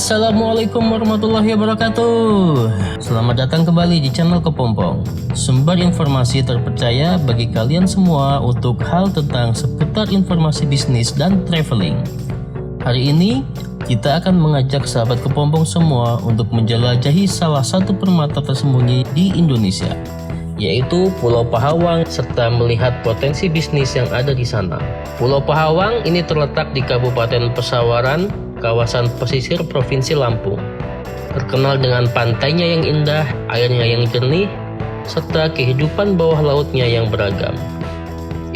Assalamualaikum warahmatullahi wabarakatuh. Selamat datang kembali di channel Kepompong, sumber informasi terpercaya bagi kalian semua untuk hal tentang seputar informasi bisnis dan traveling. Hari ini kita akan mengajak sahabat Kepompong semua untuk menjelajahi salah satu permata tersembunyi di Indonesia, yaitu Pulau Pahawang, serta melihat potensi bisnis yang ada di sana. Pulau Pahawang ini terletak di Kabupaten Pesawaran, kawasan pesisir Provinsi Lampung. Terkenal dengan pantainya yang indah, airnya yang jernih, serta kehidupan bawah lautnya yang beragam.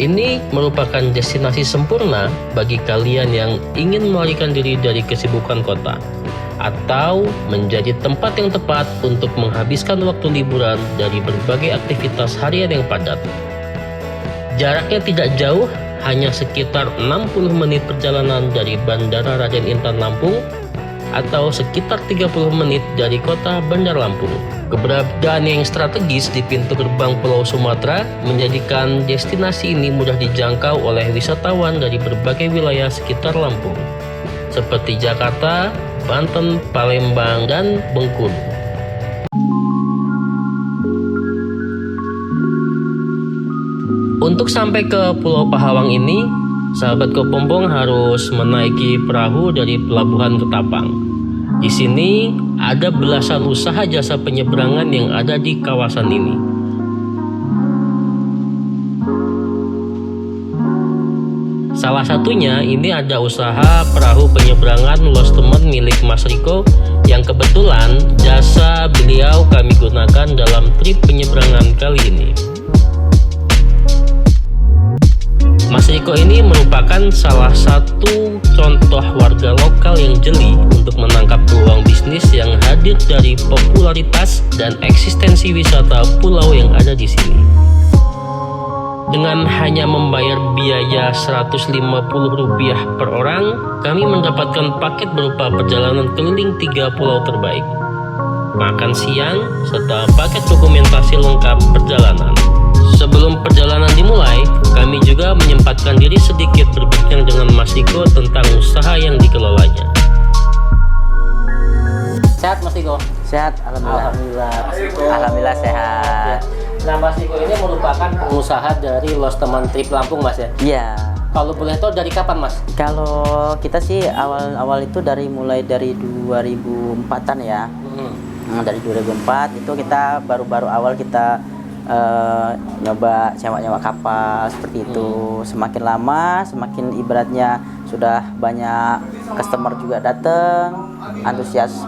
Ini merupakan destinasi sempurna bagi kalian yang ingin melarikan diri dari kesibukan kota, atau menjadi tempat yang tepat untuk menghabiskan waktu liburan dari berbagai aktivitas harian yang padat. Jaraknya tidak jauh, hanya sekitar 60 menit perjalanan dari Bandara Raden Intan Lampung atau sekitar 30 menit dari kota Bandar Lampung. Keberadaan yang strategis di pintu gerbang Pulau Sumatera menjadikan destinasi ini mudah dijangkau oleh wisatawan dari berbagai wilayah sekitar Lampung, seperti Jakarta, Banten, Palembang, dan Bengkulu. Untuk sampai ke Pulau Pahawang ini, sahabat Kepompong harus menaiki perahu dari Pelabuhan Ketapang. Di sini ada belasan usaha jasa penyeberangan yang ada di kawasan ini. Salah satunya ini ada usaha perahu penyeberangan Lost Temen milik Mas Riko, yang kebetulan jasa beliau kami gunakan dalam trip penyeberangan kali ini. Mas Riko ini merupakan salah satu contoh warga lokal yang jeli untuk menangkap peluang bisnis yang hadir dari popularitas dan eksistensi wisata pulau yang ada di sini. Dengan hanya membayar biaya Rp150 per orang, kami mendapatkan paket berupa perjalanan keliling 3 pulau terbaik, makan siang, serta paket dokumentasi lengkap perjalanan. Sebelum perjalanan dimulai, kami juga menyempatkan diri sedikit berbincang dengan Mas Riko tentang usaha yang dikelolanya. Sehat Mas Riko? Sehat, alhamdulillah. Alhamdulillah sehat. Nah, Mas Riko ini merupakan pengusaha dari Lost Temen Trip Lampung, Mas ya? Iya. Kalau boleh tahu dari kapan, Mas? Kalau kita sih awal itu mulai dari 2004-an ya. Dari 2004 itu kita baru awal kita nyoba sewa kapal seperti itu. Semakin lama semakin ibaratnya sudah banyak customer juga datang, antusias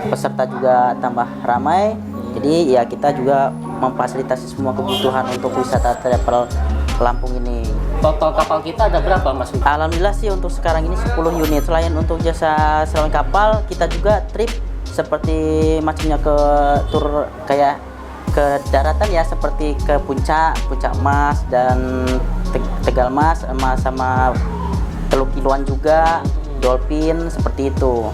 peserta juga tambah ramai. Jadi ya kita juga memfasilitasi semua kebutuhan untuk wisata travel Lampung ini. Total kapal kita ada berapa, Mas? Alhamdulillah sih untuk sekarang ini 10 unit. Selain untuk jasa sewa kapal, kita juga trip seperti macamnya ke tur kayak ke daratan ya, seperti ke Puncak Mas dan Tegal Mas sama Teluk Kiluan juga, Dolphin seperti itu.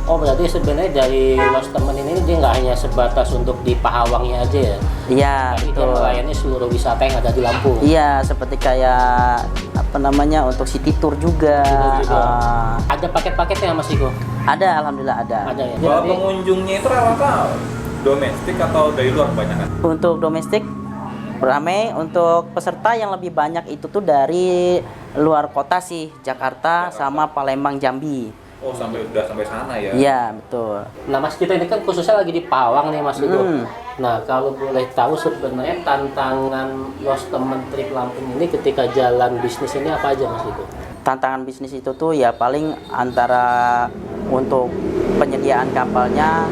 Oh, berarti sebenarnya dari Lost Temen ini dia nggak hanya sebatas untuk di Pahawangnya aja ya? Iya, tapi dia melayani seluruh wisata yang ada di Lampung. Iya, seperti kayak untuk city tour juga. Ada paket-paketnya, Mas Riko? Ada, alhamdulillah ada. Ada ya. Kalau pengunjungnya itu rata-rata domestik atau dari luar kebanyakan? Untuk domestik ramai, untuk peserta yang lebih banyak itu tuh dari luar kota sih, Jakarta. Sama Palembang, Jambi. Oh, udah sampai sana ya? Iya, betul. Nah, Mas, kita ini kan khususnya lagi di Pahawang nih, Mas Riko. Nah, kalau boleh tahu sebenarnya tantangan Lost Temen Trip Lampung ini ketika jalan bisnis ini apa aja, Mas Riko? Tantangan bisnis itu tuh ya paling antara untuk penyediaan kapalnya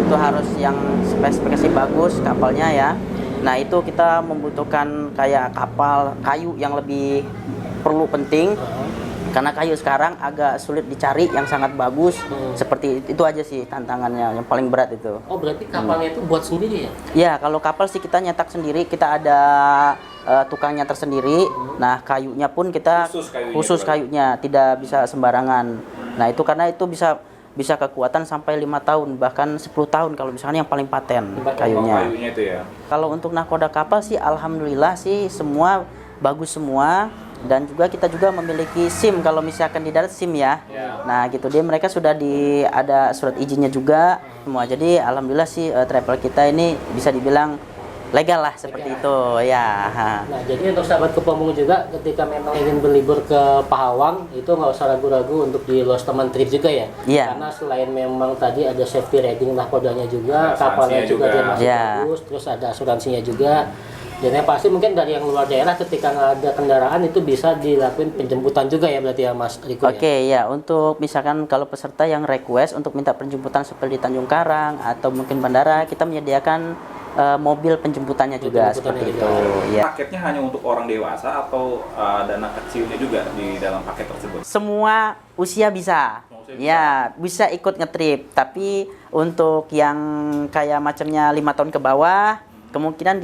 itu harus yang spesifikasi bagus kapalnya ya. Nah, itu kita membutuhkan kayak kapal kayu yang lebih penting. Karena kayu sekarang agak sulit dicari yang sangat bagus. Seperti itu aja sih tantangannya yang paling berat itu. Oh, berarti kapalnya itu buat sendiri ya? Ya, kalau kapal sih kita nyetak sendiri, kita ada tukangnya tersendiri. Nah, kayunya pun kita khusus kayunya, tidak bisa sembarangan. Nah, itu karena itu bisa kekuatan sampai 5 tahun bahkan 10 tahun kalau misalnya yang paling paten kayunya. Itu ya. Kalau untuk nahkoda kapal sih alhamdulillah sih semua bagus semua. dan juga kita juga memiliki SIM kalau misalkan di darat SIM ya. Nah gitu dia mereka sudah ada surat izinnya juga semua. Jadi alhamdulillah sih travel kita ini bisa dibilang legal lah seperti itu ya. Nah, jadi untuk sahabat Kepompong juga ketika memang ingin berlibur ke Pahawang itu nggak usah ragu-ragu untuk di Lost Teman Trip juga ya. Iya. Karena selain memang tadi ada safety rating nahkodanya juga, kapalnya juga dia masih bagus, terus ada asuransinya juga. Dan yang pasti mungkin dari yang luar daerah ketika nggak ada kendaraan itu bisa dilakuin penjemputan juga ya berarti ya Mas Riko. Oke ya, untuk misalkan kalau peserta yang request untuk minta penjemputan seperti di Tanjung Karang atau mungkin bandara, kita menyediakan mobil penjemputannya juga seperti itu. Ya. Paketnya hanya untuk orang dewasa atau dana kecilnya juga di dalam paket tersebut? Semua usia bisa. Ya, bisa ikut ngetrip. Tapi untuk yang kayak macamnya 5 tahun ke bawah, kemungkinan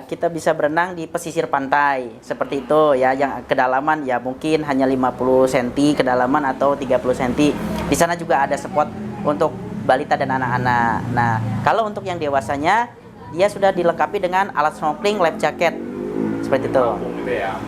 kita bisa berenang di pesisir pantai seperti itu ya, yang kedalaman ya mungkin hanya 50 cm kedalaman atau 30 cm. Di sana juga ada spot untuk balita dan anak-anak. Nah, kalau untuk yang dewasanya dia sudah dilengkapi dengan alat snorkeling, life jacket seperti itu.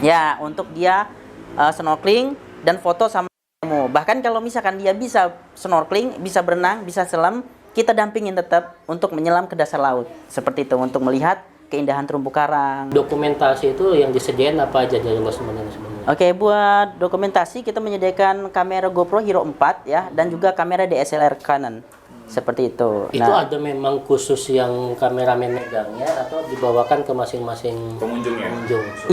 Ya, untuk dia snorkeling dan foto sama kamu. Bahkan kalau misalkan dia bisa snorkeling, bisa berenang, bisa selam, kita dampingin tetap untuk menyelam ke dasar laut. Seperti itu untuk melihat keindahan terumbu karang. Dokumentasi itu yang disediain apa aja dari Lost Teman sebenarnya? Oke, buat dokumentasi kita menyediakan kamera GoPro Hero 4 ya, dan juga kamera DSLR Canon. Seperti itu. Itu ada memang khusus yang kameramen megangnya atau dibawakan ke masing-masing pengunjung?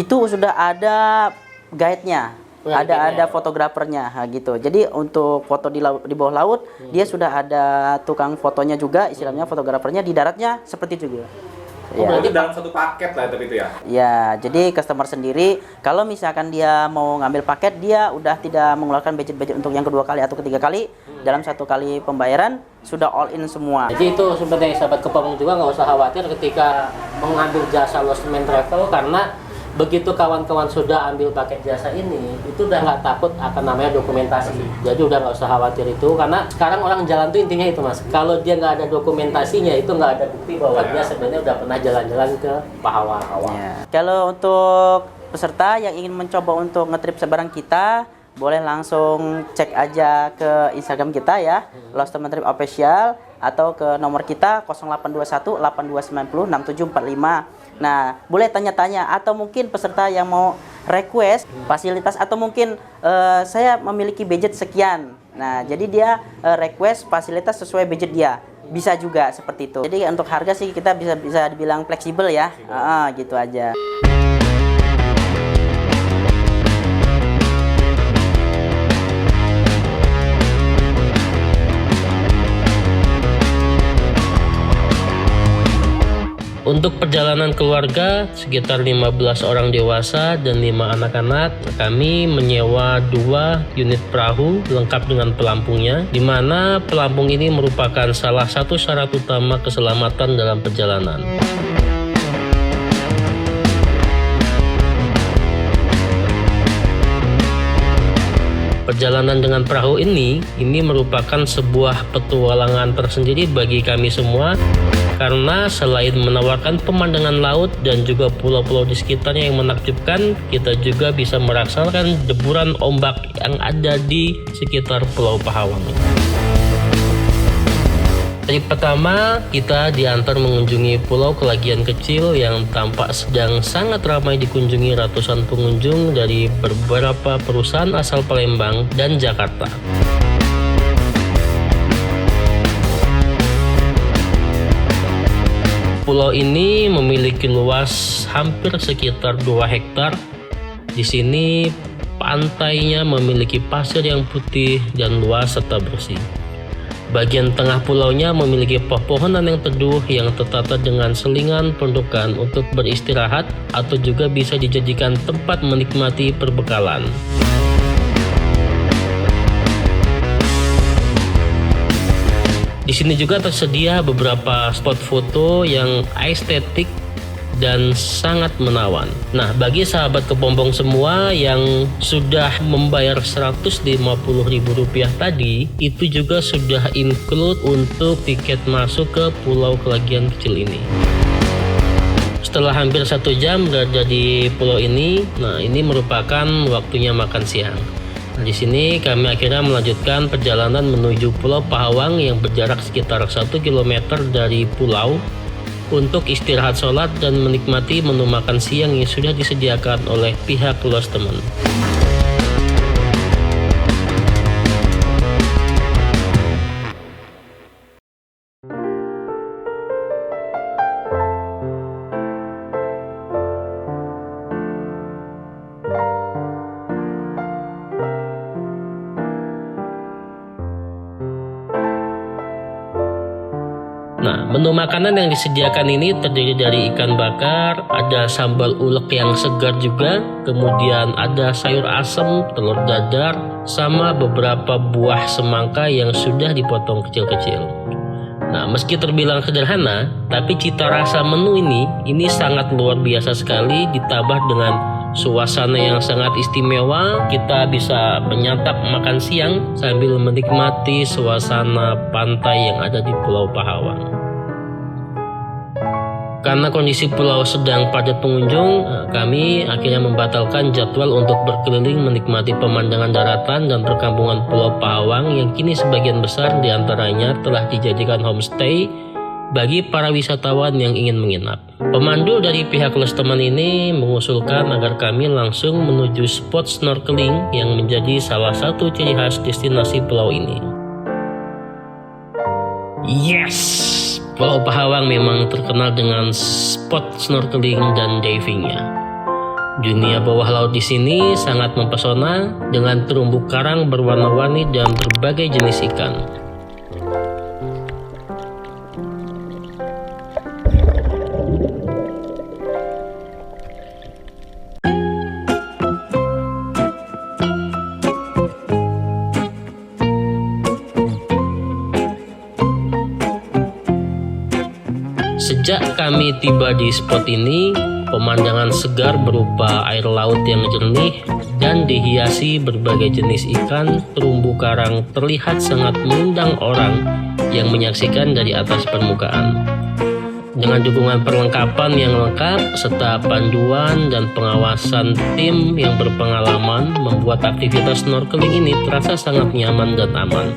Itu sudah ada guide-nya. Ada fotografernya gitu. Jadi untuk foto di bawah laut dia sudah ada tukang fotonya juga, istilahnya fotografernya. Di daratnya seperti itu juga. Oh, berarti dalam satu paket lah tapi itu ya? Ya, jadi customer sendiri kalau misalkan dia mau ngambil paket, dia udah tidak mengeluarkan budget untuk yang kedua kali atau ketiga kali. Dalam satu kali pembayaran sudah all in semua. Jadi itu sebenarnya sahabat Kepompong juga nggak usah khawatir ketika mengambil jasa Lost Teman Travel, karena begitu kawan-kawan sudah ambil paket jasa ini, itu udah nggak takut akan namanya dokumentasi. Jadi udah nggak usah khawatir itu, karena sekarang orang jalan tuh intinya itu Mas. Kalau dia nggak ada dokumentasinya, itu nggak ada bukti bahwa dia sebenarnya udah pernah jalan-jalan ke Pahawang. Ya. Kalau untuk peserta yang ingin mencoba untuk ngetrip sebarang kita, boleh langsung cek aja ke Instagram kita ya, Lost Teman Trip Official, atau ke nomor kita 0821 8290 6745. Nah, boleh tanya-tanya atau mungkin peserta yang mau request fasilitas atau mungkin saya memiliki budget sekian. Nah, jadi dia request fasilitas sesuai budget dia. Bisa juga seperti itu. Jadi untuk harga sih kita bisa dibilang fleksibel ya. Gitu aja. Untuk perjalanan keluarga sekitar 15 orang dewasa dan 5 anak-anak, kami menyewa 2 unit perahu lengkap dengan pelampungnya, di mana pelampung ini merupakan salah satu syarat utama keselamatan dalam perjalanan. Perjalanan dengan perahu ini merupakan sebuah petualangan tersendiri bagi kami semua, karena selain menawarkan pemandangan laut dan juga pulau-pulau di sekitarnya yang menakjubkan, kita juga bisa merasakan deburan ombak yang ada di sekitar Pulau Pahawang. Trip pertama, kita diantar mengunjungi Pulau Kelagian Kecil yang tampak sedang sangat ramai dikunjungi ratusan pengunjung dari beberapa perusahaan asal Palembang dan Jakarta. Pulau ini memiliki luas hampir sekitar 2 hektar. Di sini pantainya memiliki pasir yang putih dan luas serta bersih. Bagian tengah pulaunya memiliki pepohonan yang teduh yang tertata dengan selingan peruntukan untuk beristirahat atau juga bisa dijadikan tempat menikmati perbekalan. Di sini juga tersedia beberapa spot foto yang estetik dan sangat menawan. Nah, bagi sahabat Kepompong semua yang sudah membayar Rp150.000 tadi, itu juga sudah include untuk tiket masuk ke Pulau Kelagian Kecil ini. Setelah hampir 1 jam berada di pulau ini, nah ini merupakan waktunya makan siang. Nah, di sini kami akhirnya melanjutkan perjalanan menuju Pulau Pahawang yang berjarak sekitar 1 km dari pulau untuk istirahat sholat dan menikmati menu makan siang yang sudah disediakan oleh pihak Lost Temen. Nah, menu makanan yang disediakan ini terdiri dari ikan bakar, ada sambal ulek yang segar juga, kemudian ada sayur asem, telur dadar, sama beberapa buah semangka yang sudah dipotong kecil-kecil. Nah, meski terbilang sederhana, tapi cita rasa menu ini sangat luar biasa sekali, ditambah dengan suasana yang sangat istimewa. Kita bisa menyantap makan siang sambil menikmati suasana pantai yang ada di Pulau Pahawang. Karena kondisi pulau sedang padat pengunjung, kami akhirnya membatalkan jadwal untuk berkeliling menikmati pemandangan daratan dan perkampungan Pulau Pahawang yang kini sebagian besar diantaranya telah dijadikan homestay bagi para wisatawan yang ingin menginap. Pemandu dari pihak Lost Temen ini mengusulkan agar kami langsung menuju spot snorkeling yang menjadi salah satu ciri khas destinasi pulau ini. Yes! Pulau Pahawang memang terkenal dengan spot snorkeling dan divingnya. Dunia bawah laut di sini sangat mempesona dengan terumbu karang berwarna-warni dan berbagai jenis ikan. Sejak kami tiba di spot ini, pemandangan segar berupa air laut yang jernih dan dihiasi berbagai jenis ikan terumbu karang terlihat sangat mengundang orang yang menyaksikan dari atas permukaan. Dengan dukungan perlengkapan yang lengkap serta panduan dan pengawasan tim yang berpengalaman, membuat aktivitas snorkeling ini terasa sangat nyaman dan aman.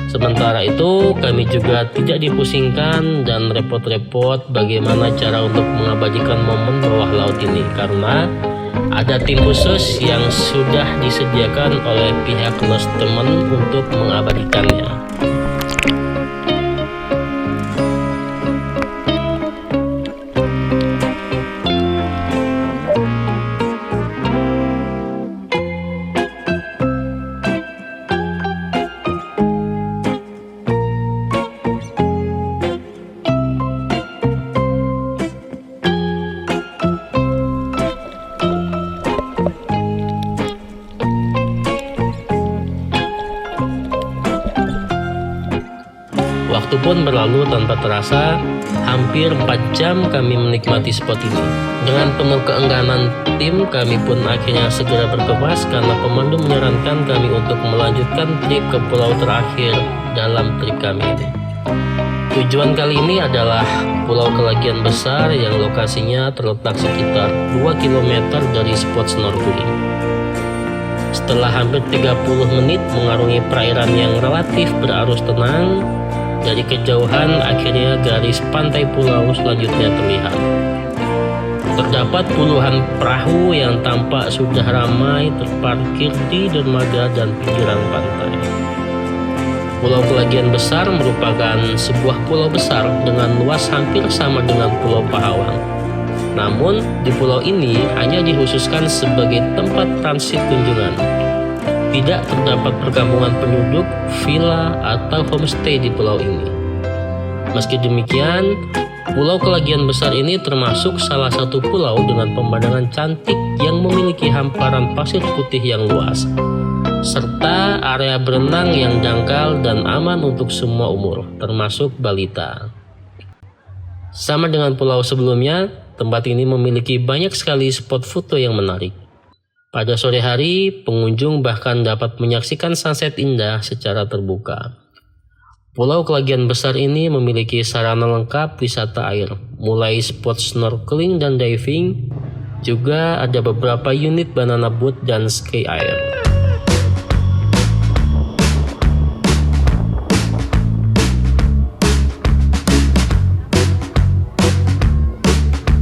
Sementara itu, kami juga tidak dipusingkan dan repot-repot bagaimana cara untuk mengabadikan momen bawah laut ini, karena ada tim khusus yang sudah disediakan oleh pihak Lost Temen untuk mengabadikannya. Waktu pun berlalu tanpa terasa, hampir 4 jam kami menikmati spot ini. Dengan penuh keengganan tim, kami pun akhirnya segera berkemas karena pemandu menyarankan kami untuk melanjutkan trip ke pulau terakhir dalam trip kami ini. Tujuan kali ini adalah Pulau Kelagian Besar yang lokasinya terletak sekitar 2 km dari spot snorkeling. Setelah hampir 30 menit mengarungi perairan yang relatif berarus tenang, dari kejauhan akhirnya garis pantai pulau selanjutnya terlihat. Terdapat puluhan perahu yang tampak sudah ramai terparkir di dermaga dan pinggiran pantai. Pulau Kelagian Besar merupakan sebuah pulau besar dengan luas hampir sama dengan Pulau Pahawang. Namun, di pulau ini hanya dikhususkan sebagai tempat transit kunjungan. Tidak terdapat perkampungan penduduk, villa, atau homestay di pulau ini. Meski demikian, Pulau Kelagian Besar ini termasuk salah satu pulau dengan pemandangan cantik yang memiliki hamparan pasir putih yang luas, serta area berenang yang dangkal dan aman untuk semua umur, termasuk balita. Sama dengan pulau sebelumnya, tempat ini memiliki banyak sekali spot foto yang menarik. Pada sore hari, pengunjung bahkan dapat menyaksikan sunset indah secara terbuka. Pulau Kelagian Besar ini memiliki sarana lengkap wisata air, mulai spot snorkeling dan diving, juga ada beberapa unit banana boat dan ski air.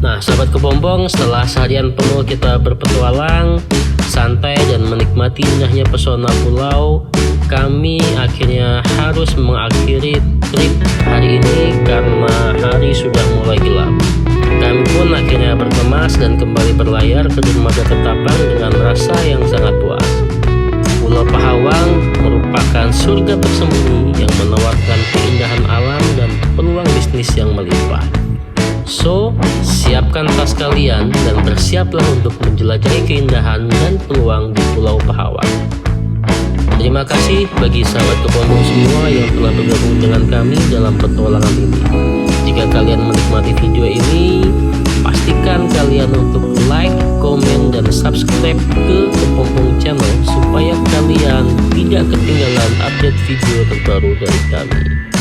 Nah, sahabat kepompong, setelah seharian penuh kita berpetualang, santai dan menikmati indahnya pesona pulau, kami akhirnya harus mengakhiri trip hari ini karena hari sudah mulai gelap. Kami pun akhirnya berkemas dan kembali berlayar ke dermaga Ketapang dengan rasa yang sangat puas. Pulau Pahawang merupakan surga tersembunyi yang menawarkan keindahan alam dan peluang bisnis yang melimpah. So, siapkan tas kalian dan bersiaplah untuk menjelajahi keindahan dan peluang di Pulau Pahawang. Terima kasih bagi sahabat kepompong semua yang telah bergabung dengan kami dalam petualangan ini. Jika kalian menikmati video ini, pastikan kalian untuk like, komen, dan subscribe ke Kepompong Channel supaya kalian tidak ketinggalan update video terbaru dari kami.